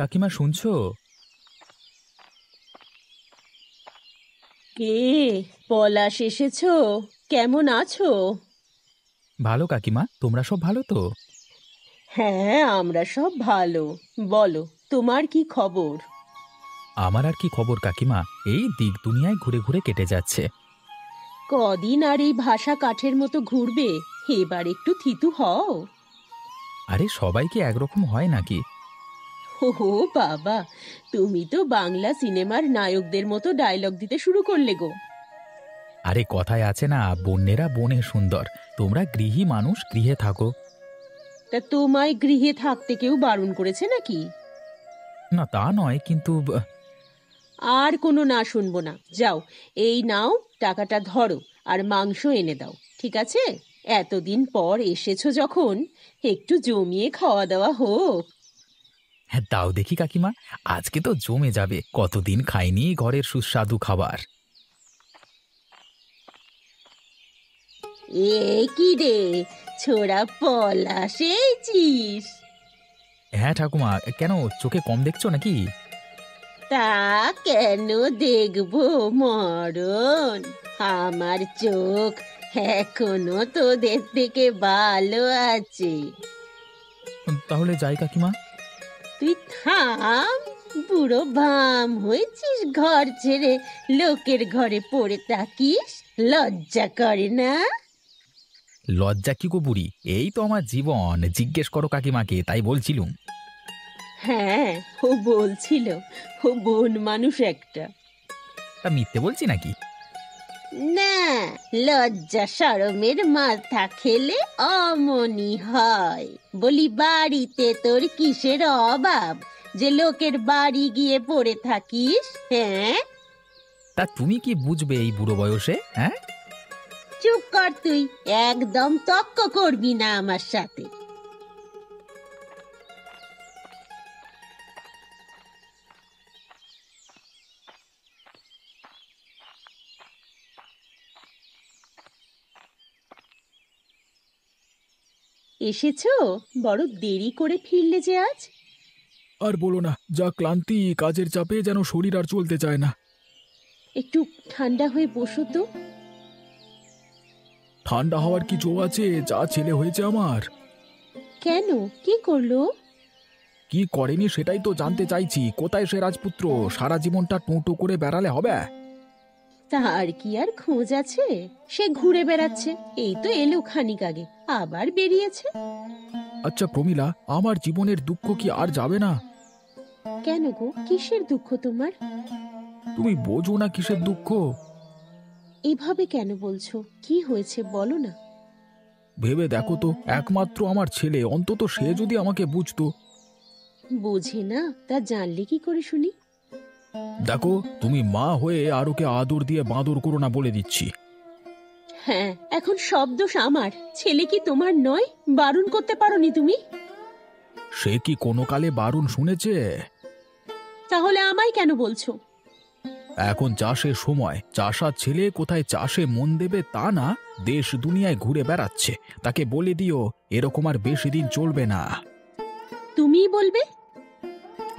কাকিমা শুনছো? কে? পলাশ এসেছো? কেমন আছো? ভালো কাকিমা, তোমরা সব ভালো তো? হ্যাঁ, আমরা সব ভালো। বলো, তোমার কি খবর? আমার আর কি খবর কাকিমা, এই দিক দুনিয়ায় ঘুরে ঘুরে কেটে যাচ্ছে। কদিন আর এই ভাষা কাঠের মতো ঘুরবে? এবার একটু থিতু হও। আরে সবাই কি একরকম হয় নাকি? ও বাবা, তুমি তো বাংলা সিনেমার নায়কদের মতো ডায়লগ দিতে শুরু করলে গো। আরে কথায় আছে না, বন্যেরা বনে সুন্দর। তোমরা গৃহী মানুষ, গৃহে থাকো। তা তোমায় গৃহে থাকতে কেউ বারণ করেছে নাকি? না তা নয়, কিন্তু আর কোনো না শুনবো না, যাও। এই নাও, টাকাটা ধরো আর মাংস এনে দাও, ঠিক আছে? এতদিন পর এসেছো যখন, একটু জমিয়ে খাওয়া দাওয়া হোক। হ্যাঁ দাও দেখি কাকিমা, আজকে তো জমে যাবে, কতদিন খাইনি ঘরের সুস্বাদু খাবার। এ কি রে, ছোড়া পলাশ এসেছিস? হ্যাঁ ঠাকুমা, কেন চোখে কম দেখছো নাকি? তা কেন দেখবো মরণ, আমার চোখ এখনো তোদের থেকে ভালো আছে। তাহলে যাই কাকিমা। তুই থাম, বুড়ো ভাম হয়েছিস, ঘর ছেড়ে লোকের ঘরে পড়ে থাকিস, লজ্জা করে না? লজ্জা কি গো বুড়ি, এই তো আমার জীবন, জিজ্ঞেস করো কাকিমাকে, তাই বলছিলুম। হ্যাঁ, ও বলছিল ও বোন মানুষ একটা। তা মিথ্যে বলছি নাকি? না, লজ্জা শরমের মাথা খেলে অমনি হয়। বলি, বাড়িতে তোর কিসের অভাব যে লোকের বাড়ি গিয়ে পড়ে থাকিস? হ্যাঁ, তা তুমি কি বুঝবে এই বুড়ো বয়সে, হ্যাঁ? চুপ কর তুই, একদম তক্ক করবি না আমার সাথে। এসেছো? বড় দেরি করে ফিরলে যে আজ। আর বলো না, যা ক্লান্তি, কাজের চাপে যেন শরীর আর চলতে চায় না। একটু ঠান্ডা হয়ে বসো তো। ঠান্ডা হওয়ার কি জো আছে, যা ছেলে হয়েছে আমার। কেন, কি করলো? কি করেনি সেটাই তো জানতে চাইছি, কোথায় সে রাজপুত্র? সারা জীবনটা টোটো করে বেড়ালে হবে? তার কি আর খোঁজ আছে? সে ঘুরে বেড়াচ্ছে, এই তো এলো খানিক আগে, আবার বেরিয়েছে। আচ্ছা প্রমীলা, আমার জীবনের দুঃখ কি আর যাবে না? কেন গো, কিসের দুঃখ তোমার? তুমি বোঝো না কিসের দুঃখ? এভাবে কেন বলছো? কি হয়েছে বলো না। ভেবে দেখো তো, একমাত্র আমার ছেলে, অন্তত সে যদি আমাকে বুঝতো। বোঝে না তা জানলে কি করে শুনি? দেখো, তুমি মা হয়ে আর ওকে আদর দিয়ে বাঁদর করো না, বলে দিচ্ছি। হ্যাঁ, এখন সব দোষ আমার। ছেলে কি তোমার নয়? বারণ করতে পারোনি তুমি? সে কি কোনো কালে বারণ শুনেছে? তাহলে আমায় কেন বলছো? এখন চাষের সময়, চাষার ছেলে কোথায় চাষে মন দেবে তা না, দেশ দুনিয়ায় ঘুরে বেড়াচ্ছে। তাকে বলে দিও এরকম আর বেশি দিন চলবে না। তুমিই বলবে?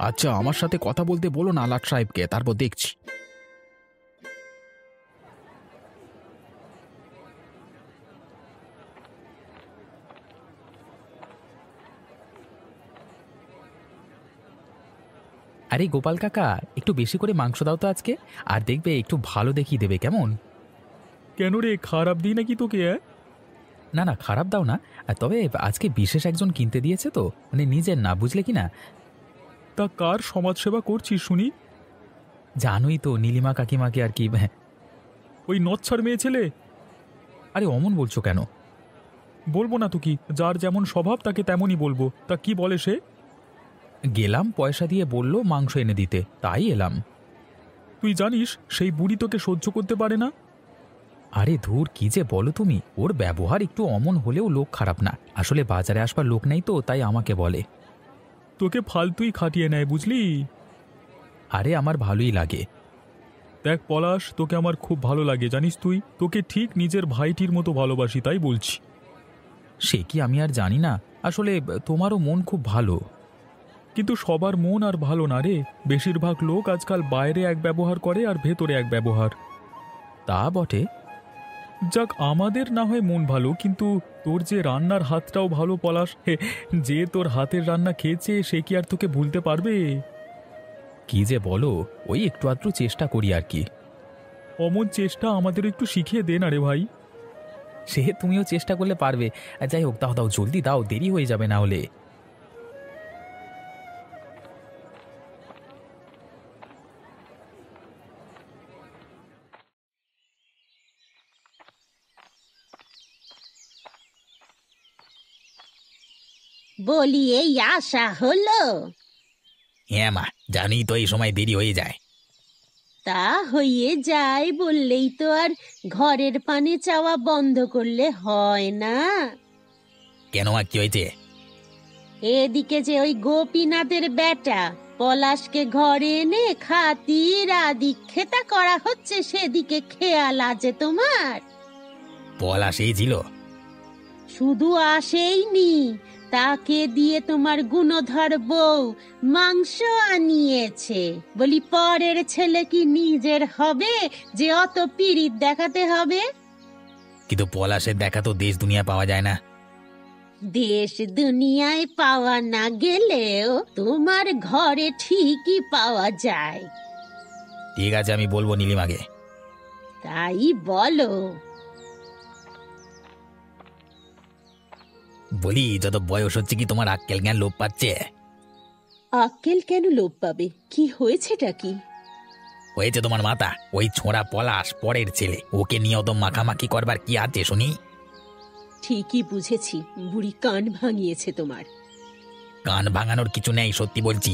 আচ্ছা, আমার সাথে কথা বলতে বলো না লাট সাহেবকে, তারপর দেখছি। আরে গোপাল কাকা, একটু বেশি করে মাংস দাও তো আজকে। আর দেখবে একটু ভালো দেখিয়ে দেবে, কেমন? কেন রে, খারাপ দিই নাকি তোকে? না না, খারাপ দাও না। তবে আজকে বিশেষ একজন কিনতে দিয়েছে তো, মানে নিজের না, বুঝলে কি না? তা কার সমাজসেবা করছিস শুনি? জানোই তো, নীলিমা কাকিমাকে আর কি। ওই নচ্ছার মেয়ে ছেলে? আরে অমন বলছো কেন? বলবো না তো কি, যার যেমন স্বভাব তাকে তেমনই বলবো। তা কি বলে সে? গেলাম, পয়সা দিয়ে বললো মাংস এনে দিতে, তাই এলাম। তুই জানিস সেই বুড়ি তোকে সহ্য করতে পারে না। আরে ধুর, কি যে বলো তুমি, ওর ব্যবহার একটু অমন হলেও লোক খারাপ না। আসলে বাজারে আসবার লোক নেই তো, তাই আমাকে বলে। তোকে ফালতুই খাটিয়ে নেয়, বুঝলি? আরে আমার ভালোই লাগে। দেখ পলাশ, তোকে আমার খুব ভালো লাগে জানিস তুই, তোকে ঠিক নিজের ভাইটির মতো ভালোবাসি, তাই বলছি। সে কি আমি আর জানি না? আসলে তোমারও মন খুব ভালো। কিন্তু সবার মন আর ভালো না রে। বেশিরভাগ লোক আজকাল বাইরে এক ব্যবহার করে আর ভেতরে এক ব্যবহার। তা বটে। যাক, আমাদের না হয় মন ভালো, কিন্তু তোর যে রান্নার হাতটাও ভালো পলাশ, যে তোর হাতের রান্না খেয়েছে সে কি আর তোকে ভুলতে পারবে? কি যে বলো, ওই একটু আধটু চেষ্টা করি আর কি। অমন চেষ্টা আমাদের একটু শিখিয়ে দে না রে ভাই। সে তুমিও চেষ্টা করলে পারবে। যাই হোক, দাও দাও, জলদি দাও, দেরি হয়ে যাবে না হলে। বলি এই আশা হলো? হ্যাঁ মা, জানি তো এই সময় দেরি হয়ে যায়। তা হয়ে যায় বললেই তো আর ঘরের পানে চাওয়া বন্ধ করলে হয় না। কেন মা, কি হয়েছে? এদিকে যে ওই গোপীনাথের বেটা পলাশকে ঘরে এনে খাতির আদিক্ষেতা করা হচ্ছে, সেদিকে খেয়াল আছে তোমার? পলাশ এই ছিল? শুধু আসেইনি, তাকে দিয়ে তোমার গুণধর বউ মাংস আনিয়েছে। বলি পরের ছেলে কি নিজের হবে যে অত পীড়িত দেখাতে হবে? কিন্তু পলাশের দেখা তো দেশ দুনিয়া পাওয়া যায় না। দেশ দুনিয়ায় পাওয়া না গেলেও তোমার ঘরে ঠিকই পাওয়া যায়। ঠিক আছে, আমি বলবো নীলিমাকে। তাই বলো। বলি, যত বয়স হচ্ছে কি তোমার আক্কেল জ্ঞান লোপ পাচ্ছে? আক্কেল কেন লোপ পাবে? কি হয়েছেটা কি? হয়েছে তোমার মাথা। ওই ছোঁড়া পলাশ পরের ছেলে, ওকে নিয়ে অত মাখামাখি করবার কি আছে শুনি? ঠিকই বুঝেছি, বুড়ি কান ভাঙিয়েছে তোমার। কান ভাঙানোর কিছু নেই, সত্যি বলছি।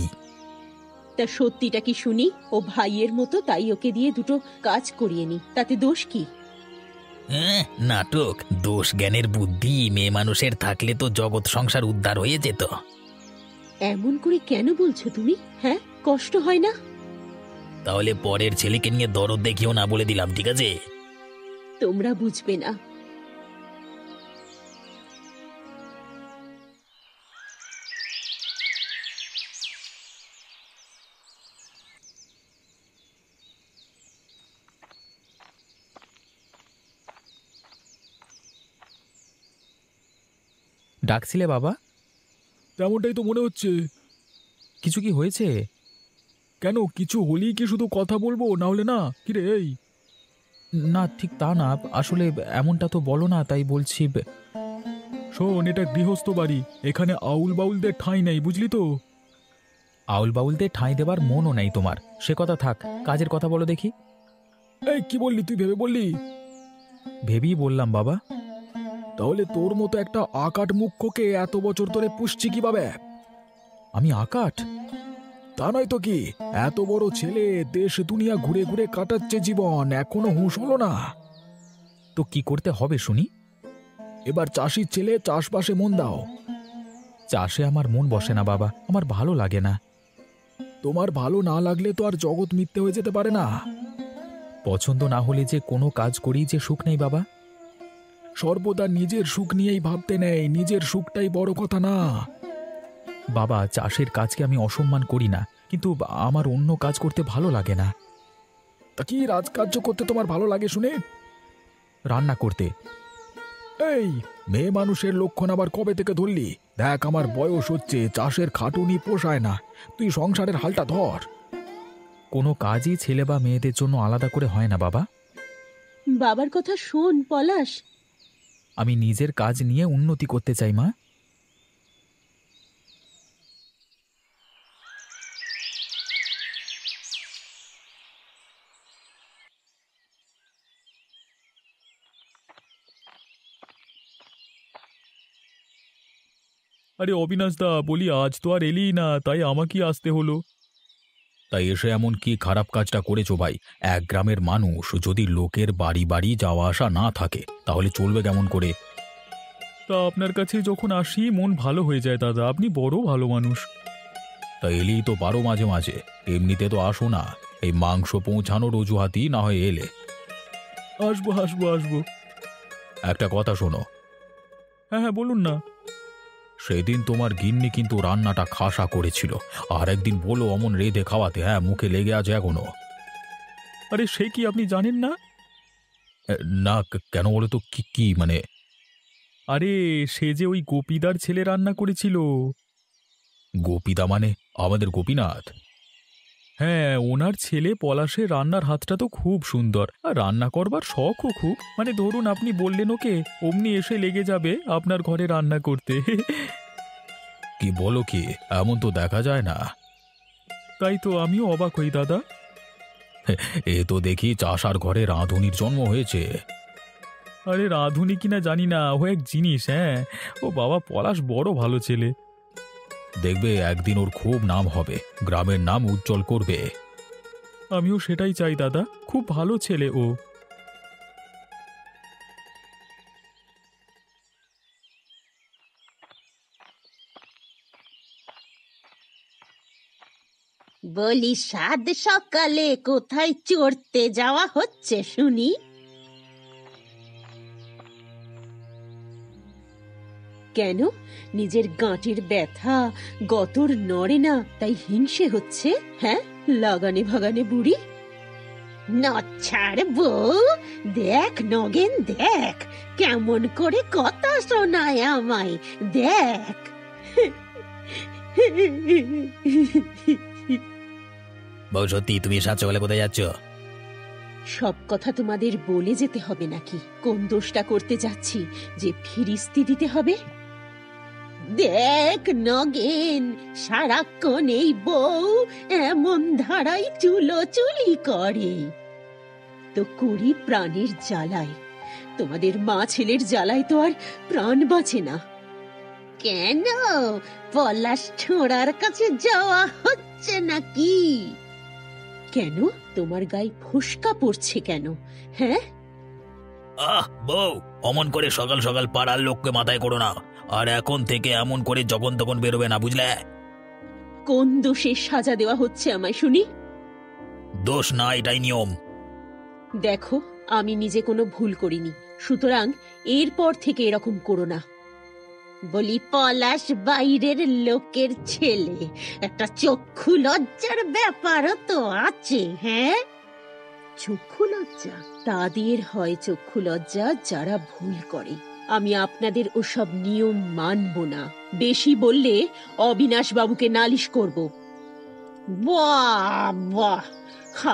তা সত্যিটা কি শুনি? ও ভাইয়ের মতো, তাই ওকে দিয়ে দুটো কাজ করিয়ে নি, তাতে দোষ কি? নাটক। দোষ জ্ঞানের বুদ্ধি মেয়ে মানুষের থাকলে তো জগৎ সংসার উদ্ধার হয়ে যেত। এমন করে কেন বলছো তুমি? হ্যাঁ, কষ্ট হয় না? তাহলে পরের ছেলেকে নিয়ে দরদ দেখিও না, বলে দিলাম, ঠিক আছে? তোমরা বুঝবে না। ডাকছিলে বাবা? তেমনটাই তো মনে হচ্ছে। কিছু কি হয়েছে? কেন, কিছু হলেই কি শুধু কথা বলবো, না হলে না? কিরে এই? না, ঠিক তা না, আসলে এমনটা তো বলো না, তাই বলছি। শোন, এটা গৃহস্থ বাড়ি, এখানে আউল বাউলদের ঠাঁই নেই, বুঝলি তো? আউল বাউলদের ঠাঁই দেবার মনও নেই তোমার, সে কথা থাক, কাজের কথা বলো দেখি। এই কি বললি? তুই ভেবে বললি? ভেবেই বললাম বাবা। তাহলে তোর মতো একটা আকাট মুখ্যকে এত বছর ধরে পুষছি কিভাবে? আমি আকাট? তা নয় তো কি, এত বড় ছেলে দেশ দুনিয়া ঘুরে ঘুরে কাটাচ্ছে জীবন, এখনো হুঁশ হলো না? তো কি করতে হবে শুনি? এবার চাষির ছেলে, চাষবাসে মন দাও। চাষে আমার মন বসে না বাবা, আমার ভালো লাগে না। তোমার ভালো না লাগলে তো আর জগৎ মিথ্যে হয়ে যেতে পারে না। পছন্দ না হলে যে কোনো কাজ করি যে সুখ নেই বাবা। সর্বদা নিজের সুখ নিয়েই ভাবতে নেই, নিজের সুখটাই বড় কথা না। বাবা, চাষের কাজকে আমি অসম্মান করি না, কিন্তু আমার অন্য কাজ করতে ভালো লাগে না। তা কি রাজকার্য করতে তোমার ভালো লাগে শুনে? রান্না করতে। এই মেয়ে মানুষের লক্ষণ আবার কবে থেকে ধরলি? দেখ, আমার বয়স হচ্ছে, চাষের খাটুনি পোষায় না, তুই সংসারের হালটা ধর। কোনো কাজই ছেলে বা মেয়েদের জন্য আলাদা করে হয় না বাবা। বাবার কথা শোন পলাশ। আমি নিজের কাজ নিয়ে উন্নতি করতে চাই মা। আরে অবিনাশ দা, বলি আজ তো আর এলি না, তাই আমাকেই আসতে হলো। তাই এসে এমন কি খারাপ কাজটা করেছো ভাই? এক গ্রামের মানুষ যদি লোকের বাড়ি বাড়ি যাওয়া আসা না থাকে তাহলে চলবে কেমন করে? তা আপনার কাছে যখন আসি মন ভালো হয়ে যায় দাদা, আপনি বড় ভালো মানুষ। তা এলেই তো পারো মাঝে মাঝে, এমনিতে তো আসো না। এই মাংস পৌঁছানোর অজুহাতই না হয় এলে। আসবো আসবো আসবো। একটা কথা শোনো। হ্যাঁ হ্যাঁ, বলুন না। সেদিন তোমার গিন্নি কিন্তু রান্নাটা খাসা করেছিল। আর একদিন বলো অমন রেঁধে খাওয়াতে, হ্যাঁ মুখে লেগে আছে এখনো। আরে সে কি আপনি জানেন না? না, কেন বলো তো, কি কি মানে? আরে সে যে ওই গোপীদার ছেলে রান্না করেছিল। গোপীদা মানে আমাদের গোপীনাথ? হ্যাঁ, ওনার ছেলে পলাশের রান্নার হাতটা তো খুব সুন্দর, আর রান্না করবার শখও খুব। মানে ধরুন আপনি বললেন ওকে, অমনি এসে লেগে যাবে আপনার ঘরে রান্না করতে। কি বলো কি, এমন তো দেখা যায় না। তাই তো আমিও অবাক হই দাদা। এ তো দেখি চাষার ঘরে রাঁধুনির জন্ম হয়েছে। আরে রাঁধুনি কিনা জানি না, ও এক জিনিস। হ্যাঁ, ও বাবা, পলাশ বড় ভালো ছেলে। দেখবে একদিন ওর খুব নাম হবে, গ্রামের নাম উজ্জ্বল করবে। আমিও সেটাই চাই দাদা, খুব ভালো ছেলে ও। বলি, সাত সকালে কোথায় চড়তে যাওয়া হচ্ছে শুনি? কেন, নিজের গাঁটির ব্যথা গতর নড়ে না তাই হিংসে হচ্ছে? হ্যাঁ, লাগানে ভাগানে বুড়ি। নচ্ছাড় বউ, দেখ নগেন, দেখ কেমন করে কথা শোনায় আমায়, দেখ। বউ, সত্যি তুমি সাত সকালে কোথায় যাচ্ছ? সব কথা তোমাদের বলে যেতে হবে নাকি? কোন দোষটা করতে যাচ্ছি যে ফিরিস্তি দিতে হবে? দেখ নগেন, সারাক্ষণ এই বউ এমন ধারাই চুলোচুলি করে। তো করি প্রাণের জ্বালায়, তোমাদের মা ছেলের জ্বালায় তো আর প্রাণ বাঁচে না। কেন, পলাশ ছোঁড়ার কাছে যাওয়া হচ্ছে নাকি? কেন, তোমার গায়ে ফোস্কা পড়ছে কেন? হ্যাঁ, বউ, অমন করে সকাল সকাল পাড়ার লোককে মাথায় করো না। আর এখন থেকে এমন করে যখন তখন বেরোবে না, বুঝলে? কোন দোষে সাজা দেওয়া হচ্ছে আমায় শুনি? দোষ না, এটাই নিয়ম। দেখো, আমি নিজে কোনো ভুল করিনি, সুতরাং এরপর থেকে এরকম করো না। বলি, পলাশ বাইরের লোকের ছেলে, একটা চক্ষু লজ্জার ব্যাপারও তো আছে। হ্যাঁ, চক্ষু লজ্জা তাদের হয়, চক্ষু লজ্জা যারা ভুল করে। আমি আপনাদের ওসব নিয়ম মানব না। বেশি বললে অবিনাশ বাবুকে নালিশ করব। বাহ বাহ,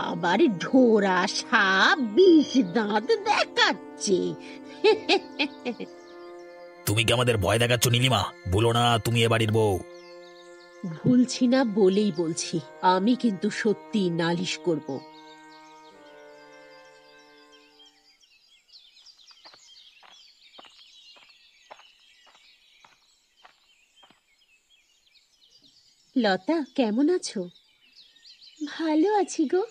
আবার ঢোরা সাপ 20 দাঁত দেখাচ্ছে। তুমি কি আমাদের ভয় দেখাচ্ছ নীলিমা? বলো না তুমি এ বাড়ির বউ। ভুলছি না বলেই বলছি, আমি কিন্তু সত্যি নালিশ করব। লতা, কেমন আছো? ভালো আছি গো।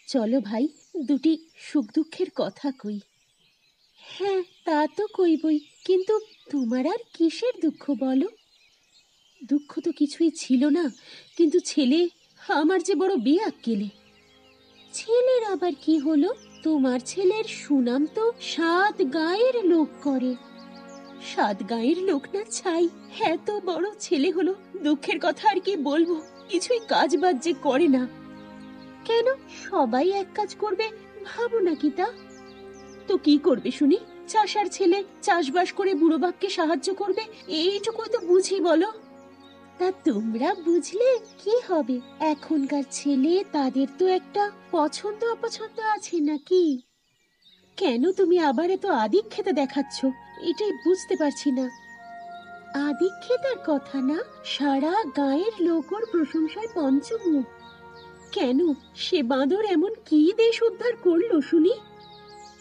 চলো ভাই, দুটি সুখ দুঃখের কথা কই। হ্যাঁ, তা তো কইবই, কিন্তু তোমার আর কিসের দুঃখ বলো? দুঃখ তো কিছুই ছিল না, কিন্তু ছেলে আমার যে বড় বেয়াক্কেলে। ছেলের আবার কি হলো? তোমার ছেলের সুনাম তো 7 গাঁয়ের লোক করে। 7 গাঁয়ের লোক না ছাই, এত বড় ছেলে হলো। দুঃখের কথা আর কি বলবো, কিছুই কাজ বাজ যে করে না। কেন, সবাই এক কাজ করবে ভাবো নাকি তা? তো কি করবে শুনি? চাষার ছেলে চাষবাস করে বুড়ো বাপকে সাহায্য করবে, এইটুকু তো বুঝি বলো। তা তোমরা বুঝলে কি হবে? এখনকার ছেলে, তাদের তো একটা পছন্দ অপছন্দ আছে নাকি? কেন তুমি আবার এত আদিক্ষেতা দেখাচ্ছ? এটাই বুঝতে পারছি না। আদিক্ষেতার কথা না, সারা গায়ের লোক ওর প্রশংসায় পঞ্চমুখ। কেন, সে বাঁদর এমন কি দেশ উদ্ধার করলো শুনি?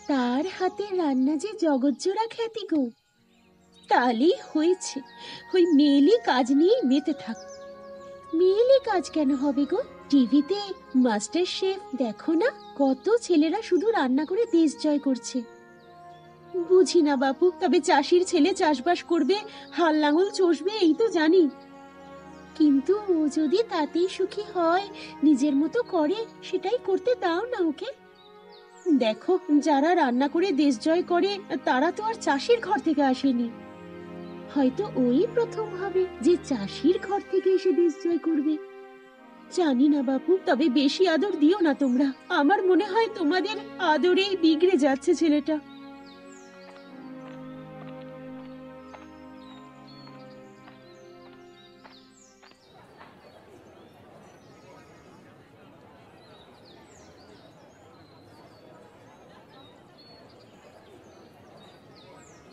তার হাতে রান্না যে জগজ্জোড়া খ্যাতি গো। তাহলেই হয়েছে, ওই মেয়েলি কাজ নিয়ে মেতে থাক। মেয়েলি কাজ কেন হবে গো? টিভিতে মাস্টার শেফ দেখো না, কত ছেলেরা শুধু রান্না করে দেশ জয় করছে। বুঝি না বাপু, তবে চাষির ছেলে চাষবাস করবে, হাল লাঙল চষবে, এই তো জানি। কিন্তু ও যদি তাতেই সুখী হয়, নিজের মতো করে, সেটাই করতে দাও না ওকে। দেখো, যারা রান্না করে দেশ জয় করে তারা তো আর চাষির ঘর থেকে আসেনি। হয়তো ওই প্রথম হবে যে চাষির ঘর থেকে এসে দেশ জয় করবে। জানি না বাপু, তবে বেশি আদর দিও না তোমরা। আমার মনে হয় তোমাদের আদরেই বিগড়ে যাচ্ছে ছেলেটা।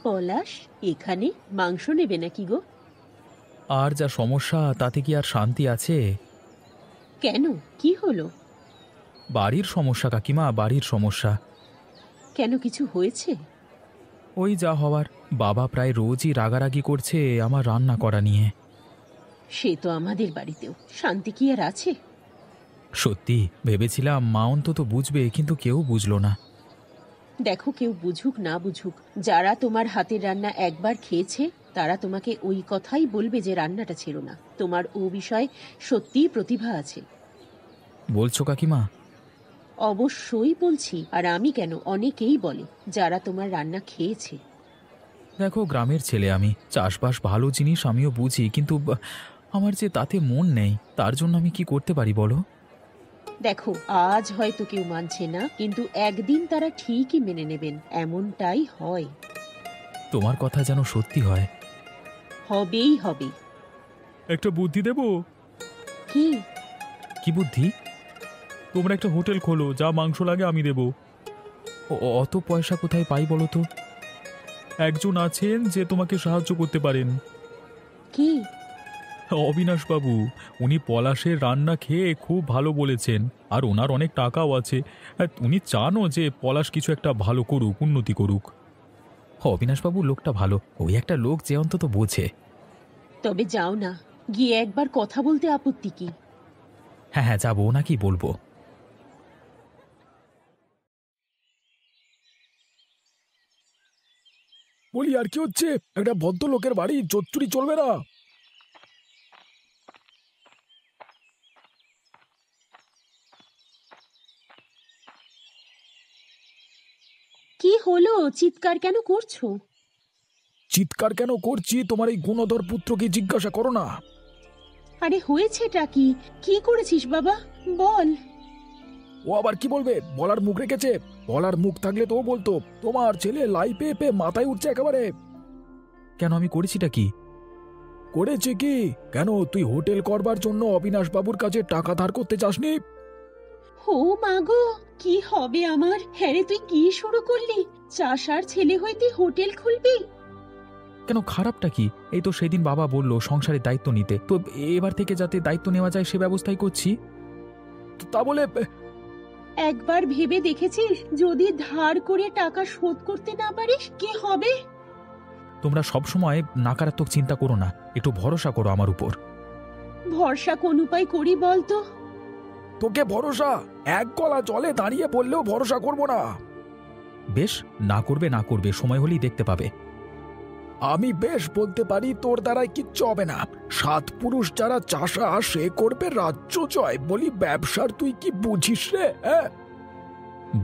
পলাশ, এখানে মাংস নেবে নাকি গো? আর যা সমস্যা, তাতে কি আর শান্তি আছে? কেন, কি হলো? বাড়ির সমস্যা কাকিমা, বাড়ির সমস্যা। কেন, কিছু হয়েছে? ওই যা হওয়ার। বাবা প্রায় রোজই রাগারাগি করছে আমার রান্না করা নিয়ে। সে তো আমাদের বাড়িতেও, শান্তি কি আর আছে? সত্যি ভেবেছিলাম মা অন্তত বুঝবে, কিন্তু কেউ বুঝলো না। দেখো, কেউ বুঝুক না বুঝুক, যারা তোমার হাতের রান্না একবার খেয়েছে তারা তোমাকে ওই কথাই বলবে যে রান্নাটা ছিল না। তোমার ও বিষয়ে সত্যিই প্রতিভা আছে। বলছো কাকিমা? অবশ্যই বলছি। আর আমি কেন, অনেকেই বলে যারা তোমার রান্না খেয়েছে। দেখো, গ্রামের ছেলে আমি, চাষবাস ভালো জিনিস আমিও বুঝি, কিন্তু আমার যে তাতে মন নেই। তার জন্য আমি কি করতে পারি বলো? দেখো, আজ হয়তো কেউ মানছে না, কিন্তু একদিন তারা ঠিকই মেনে নেবেন, এমনটাই হয়। তোমার কথা যেন সত্যি হয়। হবেই হবে। একটা বুদ্ধি দেবো? কি? কি বুদ্ধি? তোমরা একটা হোটেল খোলো, যা মাংস লাগে আমি দেবো। অত পয়সা কোথায় পাই বলো তো? একজন আছেন যে তোমাকে সাহায্য করতে পারেন। কি? অবিনাশ বাবু। উনি পলাশের রান্না খেয়ে খুব ভালো বলেছেন, আর ওনার অনেক টাকাও আছে। উনি চানও যে পলাশ কিছু একটা ভালো করুক, উন্নতি করুক। অবিনাশ বাবু লোকটা ভালো, ওই একটা লোক যে অন্তত বোঝে। তবে যাও না, গিয়ে একবার কথা বলতে আপত্তি কি? হ্যাঁ হ্যাঁ, যাবো, নাকি বলবো। বলি, আর কি হচ্ছে? একটা ভদ্রলোকের বাড়ি চচ্চড়ি চলবে না? কি হলো, চিৎকার কেন করছো? চিৎকার কেন করছি তোমার এই গুণধর পুত্রকে জিজ্ঞাসা করো না। আরে হয়েছেটা কি? কি করেছিস বাবা, বল। ও আবার কি বলবে? বলার মুখ রেখেছে। বলার মুখ থাকলে তো ও বলতো। তোমার ছেলে লাই পেয়ে পেয়ে মাথায় উঠছে একেবারে। কেন, আমি করেছিটা কি? করেছে কি? কেন, তুই হোটেল করবার জন্য অবিনাশ বাবুর কাছে টাকা ধার করতে চাসনি? ও মাগো, কি হবে আমার? হ্যাঁ রে, তুই কি শুরু করলি? চাষার ছেলে হয়ে তুই হোটেল খুলবি? কেন, খারাপটা কি? এই তো সেদিন বাবা বলল সংসারের দায়িত্ব নিতে, তো এবার থেকে যাতে দায়িত্ব নেওয়া যায় সে ব্যবস্থাই করছি। তা বলে একবার ভেবে দেখেছিস, যদি ধার করে টাকা শোধ করতে না পারিস কি হবে? তোমরা সবসময় নাকারাত্মক চিন্তা করো না, একটু ভরসা করো আমার উপর। ভরসা কোন উপায় করি বলতো? তোকে ভরসা? এক গলা জলে দাঁড়িয়ে বললেও ভরসা করব না। বেশ, না করবে না করবে, সময় হলেই দেখতে পাবে। আমি বেশ বলতে পারি, তোর দ্বারাই কিচ্ছু হবে না। 7 পুরুষ যারা চাষা সে করবে রাজ্য জয়। বলি, ব্যবসার তুই কি বুঝিস রে? হ্যাঁ,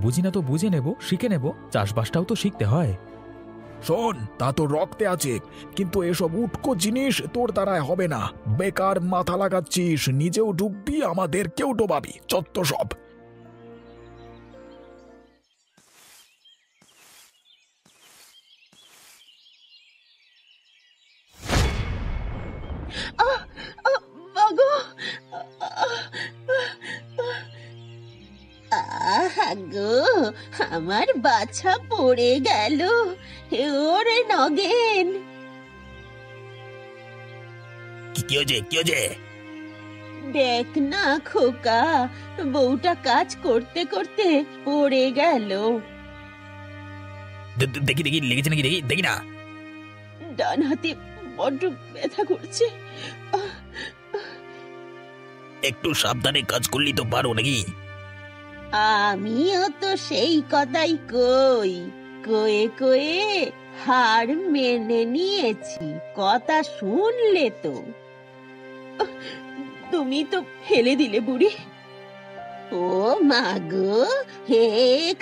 বুঝি না তো বুঝে নেব, শিখে নেব, চাষবাসটাও তো শিখতে হয়। শোন, তা তো রক্তে আছে, কিন্তু এসব উটকো জিনিস তোর দ্বারায় হবে না। বেকার মাথা লাগাচ্ছিস, নিজেও ডুববি, আমাদেরকেও ডোবাবি, চত্ব সব। মাগো, আহা গো, আমার বাছা পড়ে গেল। ওরে নগেন! কি হয়েছে? কি হয়েছে? দেখ না খোকা, বউটা কাজ করতে করতে পড়ে গেল। দেখি দেখি, লেগেছে নাকি? দেখি দেখি না। ডান হাতে বড্ড ব্যথা করছে। একটু সাবধানে কাজ করলি তো পারো নাকি? আমিও তো সেই কথাই কই, কয়ে কয়ে হার মেনে নিয়েছি। কথা শুনলে তো? তুমি তো ফেলে দিলে বুড়ি। ও মা গো, হে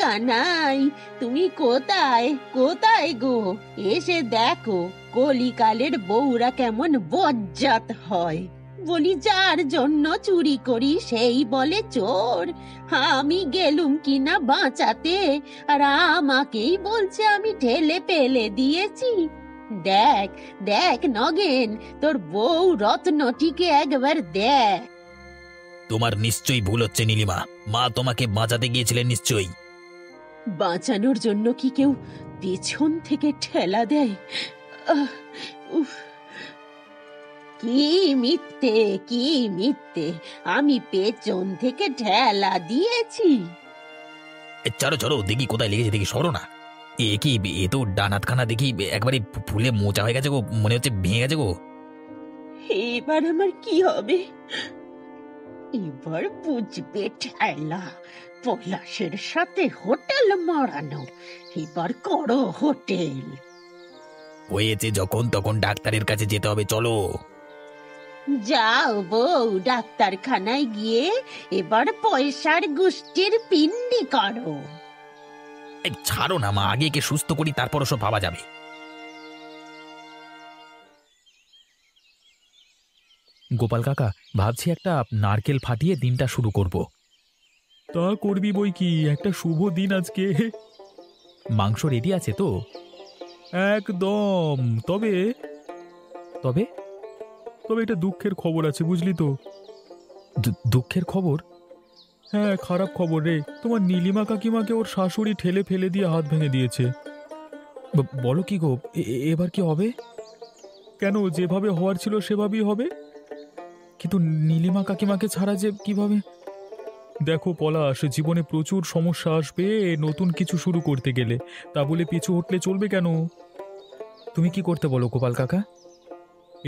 কানাই, তুমি কোথায় কোথায় গো? এসে দেখো কলিকালের বউরা কেমন বজ্জাত হয়। বলি যার জন্য চুরি করি সেই বলে চোর। আমি গেলুম কিনা বাঁচাতে, আর আমাকেই বলছে আমি ঠেলে ফেলে দিয়েছি। দেখ দেখ নগেন, তোর বউ রত্নটিকে একবার দেখ। তোমার নিশ্চয়ই ভুল হচ্ছে নীলিমা, মা তোমাকে বাঁচাতে গিয়েছিলেন নিশ্চয়ই। বাঁচানোর জন্য কি কেউ পেছন থেকে ঠেলা দেয়? আহ, উফ। কি মিথ্যে, কি মিথ্যে! আমি পেছন থেকে ঠেলা দিয়েছি? চলো চলো দেখি কোথায় লেগেছে, দেখি সরো না। এ কি, এ তো ডানাতখানা দেখি একবারে ফুলে মোচা হয়ে গেছে গো, মনে হচ্ছে ভেঙে গেছে গো। এবার আমার কি হবে? এবার বুঝবে ঠেলা। পলাশের সাথে হোটেল মারানো, এবার করো হোটেল। হয়েছে যখন তখন ডাক্তারের কাছে যেতে হবে, চলো। যাও বউ, ডাক্তারখানায় গিয়ে এবার পয়সার গোষ্ঠীর পিন্ডি করো। এই ছাড়ো না মা, আগে একে সুস্থ করি, তারপর ওসব ভাবা যাবে। গোপাল কাকা, ভাবছি একটা নারকেল ফাটিয়ে দিনটা শুরু করব। তা করবি বই কি, একটা শুভ দিন আজকে। মাংস রেডি আছে তো? একদম। তবে তবে তবে এটা দুঃখের খবর আছে, বুঝলি তো। দুঃখের খবর? হ্যাঁ, খারাপ খবর রে। তোমার নীলিমা কাকিমাকে ওর শাশুড়ি ঠেলে ফেলে দিয়ে হাত ভেঙে দিয়েছে। বলো কি গো, এবার কি হবে? কেন, যেভাবে হওয়ার ছিল সেভাবেই হবে। কিন্তু নীলিমা কাকিমাকে ছাড়া যে কিভাবে? দেখো পলাশ, জীবনে প্রচুর সমস্যা আসবে নতুন কিছু শুরু করতে গেলে, তা বলে পিছু হটলে চলবে কেন? তুমি কি করতে বলো গোপাল কাকা?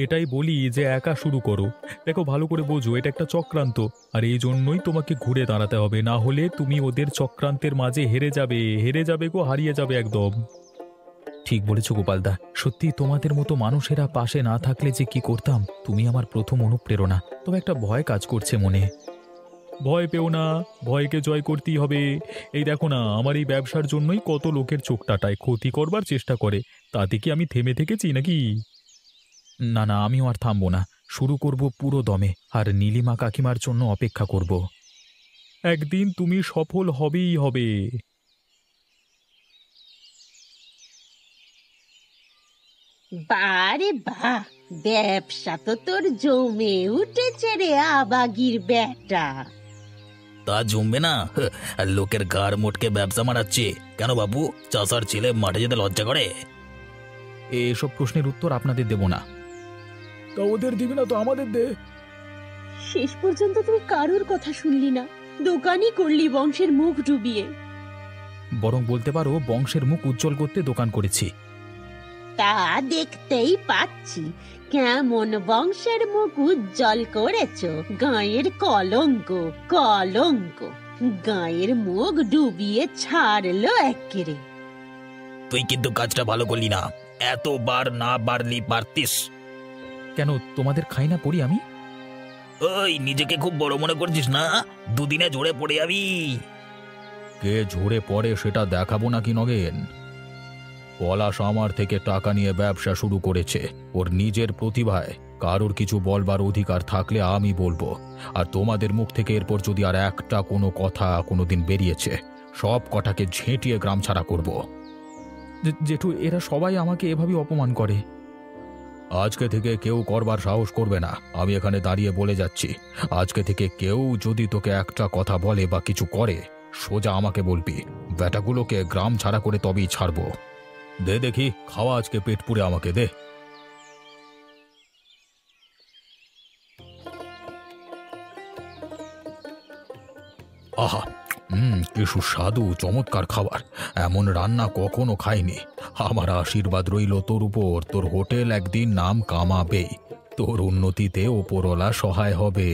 এটাই বলি যে একা শুরু করো। দেখো, ভালো করে বোঝো, এটা একটা চক্রান্ত, আর এই জন্যই তোমাকে ঘুরে দাঁড়াতে হবে, না হলে তুমি ওদের চক্রান্তের মাঝে হেরে যাবে গো, হারিয়ে যাবে একদম। ঠিক বলেছ গোপালদা, সত্যি তোমাদের মতো মানুষেরা পাশে না থাকলে যে কি করতাম। তুমি আমার প্রথম অনুপ্রেরণা। তবে একটা ভয় কাজ করছে মনে। ভয় পেও না, ভয়কে জয় করতেই হবে। এই দেখো না, আমার এই ব্যবসার জন্যই কত লোকের চোখ টাটায়, ক্ষতি করবার চেষ্টা করে। তাতে কি আমি থেমে থেকেছি নাকি? না না, আমিও আর থামবো না, শুরু করব পুরো দমে, আর নীলিমা কাকিমার জন্য অপেক্ষা করব। একদিন তুমি সফল হবেই হবে। বারে বাহ, ব্যবসা তো তোর জমে উঠেছে রে আবাগির বেটা। তা জমবে না? আর লোকের গাড় মোটকে ব্যবসা মারাচ্ছে কেন বাবু? চাষার ছেলে মাঠে যেতে লজ্জা করে? এসব প্রশ্নের উত্তর আপনাদের দেব না। তা ওদের দিবি না তো আমাদের দে। শেষ পর্যন্ত তুই কারোর কথা শুনলি না, দোকানই করলি বংশের মুখ ডুবিয়ে। বরং বলতে পারো বংশের মুখ উজ্জ্বল করতে দোকান করেছি। তা দেখতেই পাচ্ছি, কেমন বংশের মুখ উজ্জ্বল করেছো। গাঁয়ের কলঙ্ক, কলঙ্ক গাঁয়ের মুখ ডুবিয়ে ছাড়লো একেরে। তুই কিন্তু কাজটা ভালো করলি না, এতবার না বাড়লি পারতিস। কেন, তোমাদের খাই না পড়ি আমি? ওই নিজেকে খুব বড় মনে করছিস না? দুদিনে ঝরে পড়ে যাবি। কে ঝরে পড়ে সেটা দেখাবো নাকি নগেন? পলাশ আমার থেকে টাকা নিয়ে ব্যবসা শুরু করেছে, ওর নিজের প্রতিভায়। কারোর কিছু বলবার অধিকার থাকলে আমি বলবো। আর তোমাদের মুখ থেকে এরপর যদি আর একটা কোনো কথা কোনোদিন বেরিয়েছে, সব কটাকে ঝেঁটিয়ে গ্রাম ছাড়া করব। জেঠু, এরা সবাই আমাকে এভাবে অপমান করে। আজকে থেকে কেউ করবার সাহস করবে না, আমি এখানে দাঁড়িয়ে বলে যাচ্ছি। আজকে থেকে কেউ যদি তোকে একটা কথা বলে বা কিছু করে, সোজা আমাকে বলবি। ব্যাটাগুলোকে গ্রাম ছাড়া করে তবেই ছাড়বো। দে দেখি খাওয়া, আজকে পেট পুরে আমাকে দে। আহা, কি সুস্বাদু, চমৎকার খাবার। এমন রান্না কখনো খাইনি। আমার আশীর্বাদ রইল তোর উপর, তোর হোটেল একদিন নাম কামাবে। তোর উন্নতিতে ওপরওয়ালা সহায় হবে।